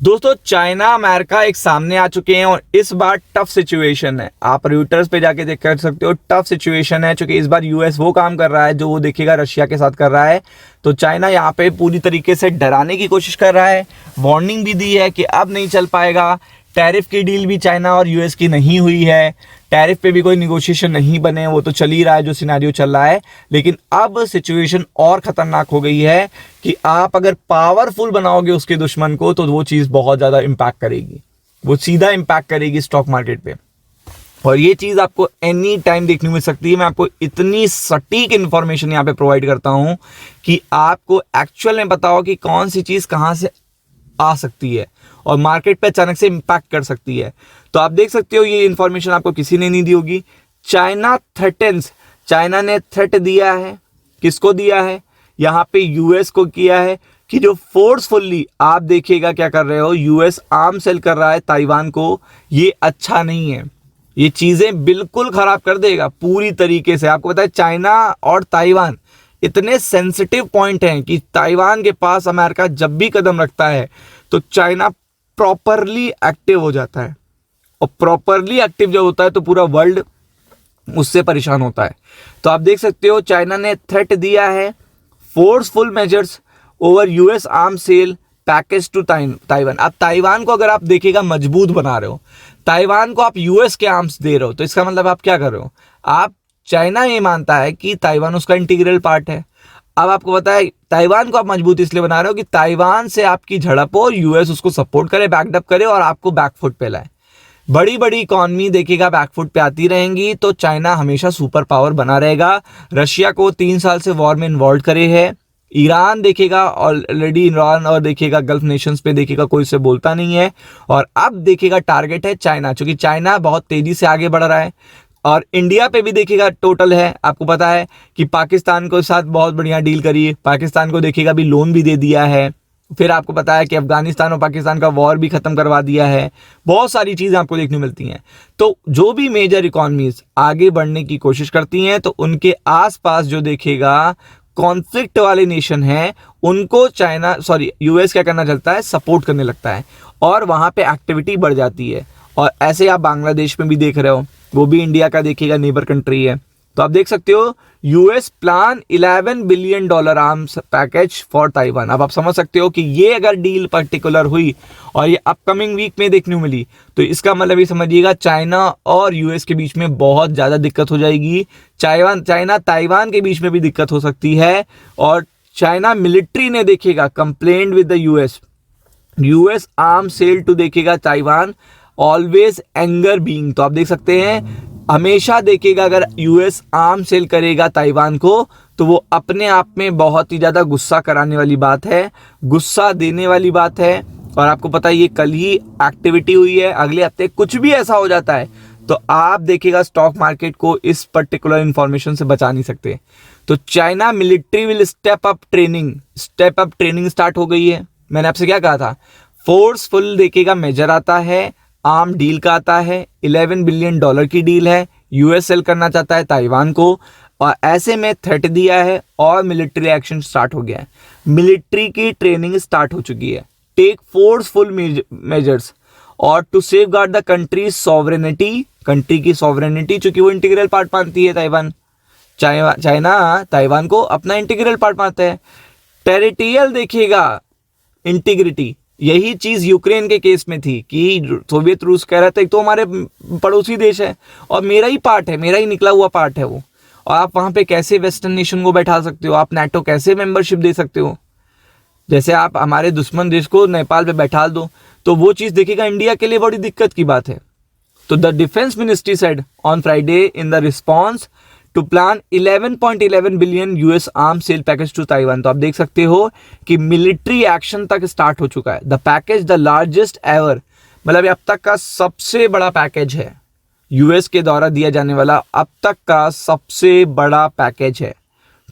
दोस्तों China America एक सामने आ चुके हैं और इस बार टफ सिचुएशन है। आप रॉयटर्स पे जाके देख कर सकते हो, टफ सिचुएशन है क्योंकि इस बार यूएस वो काम कर रहा है जो वो देखिएगा रशिया के साथ कर रहा है। तो चाइना यहाँ पे पूरी तरीके से डराने की कोशिश कर रहा है, वार्निंग भी दी है कि अब नहीं चल पाएगा। टैरिफ की डील भी चाइना और यूएस की नहीं हुई है, टैरिफ पे भी कोई निगोशिएशन नहीं बने, वो तो चल ही रहा है जो सिनेरियो चल रहा है। लेकिन अब सिचुएशन और खतरनाक हो गई है कि आप अगर पावरफुल बनाओगे उसके दुश्मन को तो वो चीज़ बहुत ज़्यादा इम्पैक्ट करेगी, वो सीधा इम्पैक्ट करेगी स्टॉक मार्केट पे। और ये चीज़ आपको एनी टाइम देखने मिल सकती है। मैं आपको इतनी सटीक इन्फॉर्मेशन यहाँ पे प्रोवाइड करता हूँ कि आपको एक्चुअल में पता हो कि कौन सी चीज़ कहाँ से आ सकती है और मार्केट पे अचानक से इम्पैक्ट कर सकती है। तो आप देख सकते हो ये इन्फॉर्मेशन आपको किसी ने नहीं दी होगी। चाइना थ्रेटन्स, चाइना ने थ्रेट दिया है, किसको दिया है? यहाँ पे यूएस को किया है कि जो फोर्सफुल्ली आप देखिएगा क्या कर रहे हो, यूएस आर्म सेल कर रहा है ताइवान को। ये अच्छा नहीं है, ये चीजें बिल्कुल खराब कर देगा पूरी तरीके से। आपको पता है चाइना और ताइवान इतने सेंसिटिव पॉइंट हैं कि ताइवान के पास अमेरिका जब भी कदम रखता है तो चाइना प्रॉपरली एक्टिव हो जाता है, और प्रॉपरली एक्टिव जब होता है तो पूरा वर्ल्ड उससे परेशान होता है। तो आप देख सकते हो चाइना ने थ्रेट दिया है forceful measures over US arm sale package to Taiwan. अब ताइवान को अगर आप देखिएगा मजबूत बना रहे हो, ताइवान को आप यूएस के आर्म्स दे रहे हो, तो इसका मतलब आप क्या कर रहे हो? आप चाइना ये मानता है कि ताइवान उसका इंटीग्रल पार्ट है। अब आपको पता है ताइवान को आप मजबूत इसलिए बना रहे हो कि ताइवान से आपकी झड़प हो, यूएस उसको सपोर्ट करे, बैकअप करे और आपको बैकफुट पे लाए। बड़ी बड़ी इकॉनमी देखिएगा बैकफुट पे आती रहेंगी तो चाइना हमेशा सुपर पावर बना रहेगा। रशिया को 3 साल से वॉर में इन्वॉल्व करे है। ईरान देखिएगा ऑलरेडी, ईरान और देखिएगा गल्फ नेशंस पे देखिएगा कोई से बोलता नहीं है। और अब देखिएगा टारगेट है चाइना, क्योंकि चाइना बहुत तेजी से आगे बढ़ रहा है। और इंडिया पे भी देखिएगा टोटल है। आपको पता है कि पाकिस्तान को साथ बहुत बढ़िया डील करी है, पाकिस्तान को देखिएगा भी लोन भी दे दिया है। फिर आपको पता है कि अफगानिस्तान और पाकिस्तान का वॉर भी खत्म करवा दिया है। बहुत सारी चीजें आपको देखने मिलती हैं। तो जो भी मेजर इकोनॉमीज आगे बढ़ने की कोशिश करती हैं तो उनके आसपास जो देखेगा कॉन्फ्लिक्ट वाले नेशन हैं उनको यूएस क्या करना चलता है, सपोर्ट करने लगता है और वहां पे एक्टिविटी बढ़ जाती है। और ऐसे आप बांग्लादेश में भी देख रहे हो, वो भी इंडिया का देखिएगा नेबर कंट्री है। तो आप देख सकते हो US plan $11 billion arms package for Taiwan. अब आप समझ सकते हो कि ये अगर डील पर्टिकुलर हुई और ये अपकमिंग वीक में देखने को मिली तो इसका मतलब ये समझिएगा चाइना और यूएस के बीच में बहुत ज़्यादा दिक्कत हो जाएगी। चाइना ताइवान के बीच में भी दिक्कत हो सकती है। और चाइना मिलिट्री ने देखिएगा complaint with the US arm sale to देखिएगा ताइवान ऑलवेज एंगर बीइंग। तो आप देख सकते हैं हमेशा देखिएगा अगर यूएस आर्म सेल करेगा ताइवान को तो वो अपने आप में बहुत ही ज्यादा गुस्सा कराने वाली बात है, गुस्सा देने वाली बात है। और आपको पता है ये कल ही एक्टिविटी हुई है, अगले हफ्ते कुछ भी ऐसा हो जाता है तो आप देखिएगा स्टॉक मार्केट को इस पर्टिकुलर इंफॉर्मेशन से बचा नहीं सकते। तो China military will step up training start हो गई है। मैंने आपसे क्या कहा था, फोर्सफुल देखिएगा मेजर आता है, आर्म डील का आता है, $11 बिलियन की डील है, यूएस सेल करना चाहता है ताइवान को और ऐसे में थ्रेट दिया है और मिलिट्री एक्शन स्टार्ट हो गया है। मिलिट्री की ट्रेनिंग स्टार्ट हो चुकी है। टेक फोर्सफुल मेजर्स और to safeguard the country sovereignty, country की सॉवरेनिटी, चूंकि वो इंटीग्रल पार्ट मानती है ताइवान। चाइना ताइवान को अपना इंटीग्रल पार्ट मानता है। टेरिटोरियल देखिएगा इंटीग्रिटी, यही चीज यूक्रेन के केस में थी कि सोवियत रूस कह रहा था एक तो हमारे पड़ोसी देश है और मेरा ही पार्ट है, मेरा ही निकला हुआ पार्ट है वो। और आप वहां पे कैसे वेस्टर्न नेशन को बैठा सकते हो, आप नाटो कैसे मेंबरशिप दे सकते हो? जैसे आप हमारे दुश्मन देश को नेपाल पे बैठा दो, तो वो चीज देखिएगा इंडिया के लिए बड़ी दिक्कत की बात है। तो the defence ministry said on Friday in the response to plan $11.11 billion US arm sale package to Taiwan. तो आप देख सकते हो कि मिलिट्री एक्शन तक स्टार्ट हो चुका है। The package the largest ever, मतलब अब तक का सबसे बड़ा पैकेज है, यूएस के द्वारा दिया जाने वाला अब तक का सबसे बड़ा पैकेज है।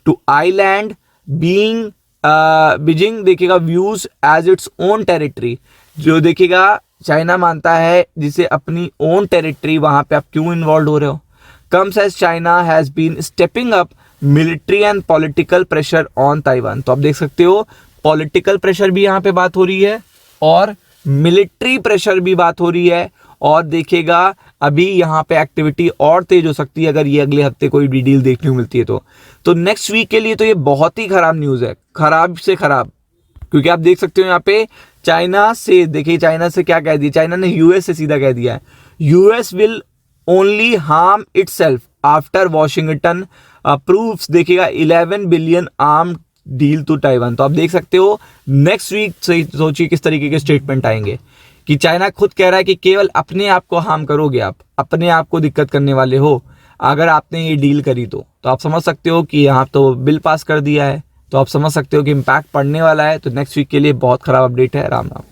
टू आइलैंड बीजिंग देखिएगा views as its own territory, जो देखिएगा चाइना मानता है जिसे अपनी ओन टेरिटरी, वहां पे आप क्यों इन्वॉल्व हो रहे हो? comes as China has been stepping up military and political pressure on Taiwan। तो आप देख सकते हो पॉलिटिकल प्रेशर भी यहाँ पे बात हो रही है और मिलिट्री प्रेशर भी बात हो रही है, और देखिएगा अभी यहाँ पे एक्टिविटी और तेज हो सकती है अगर ये अगले हफ्ते कोई भी डील देखने को मिलती है तो नेक्स्ट वीक के लिए तो ये बहुत ही खराब न्यूज़ है, खराब से खराब। क्योंकि आप देख सकते हो यहाँ पे चाइना से, देखिए चाइना से क्या कह दिया, चाइना ने यूएस से सीधा कह दिया है, US will only harm itself after Washington approves, देखिएगा 11 billion arm deal to Taiwan. तो आप देख सकते हो नेक्स्ट वीक सोचिए किस तरीके के स्टेटमेंट आएंगे कि चाइना खुद कह रहा है कि केवल अपने आप को हार्म करोगे, आप अपने आप को दिक्कत करने वाले हो अगर आपने ये डील करी तो आप समझ सकते हो कि यहाँ तो बिल पास कर दिया है, तो आप समझ सकते हो कि इम्पैक्ट पड़ने वाला है। तो नेक्स्ट वीक के लिए बहुत खराब अपडेट है। राम राम।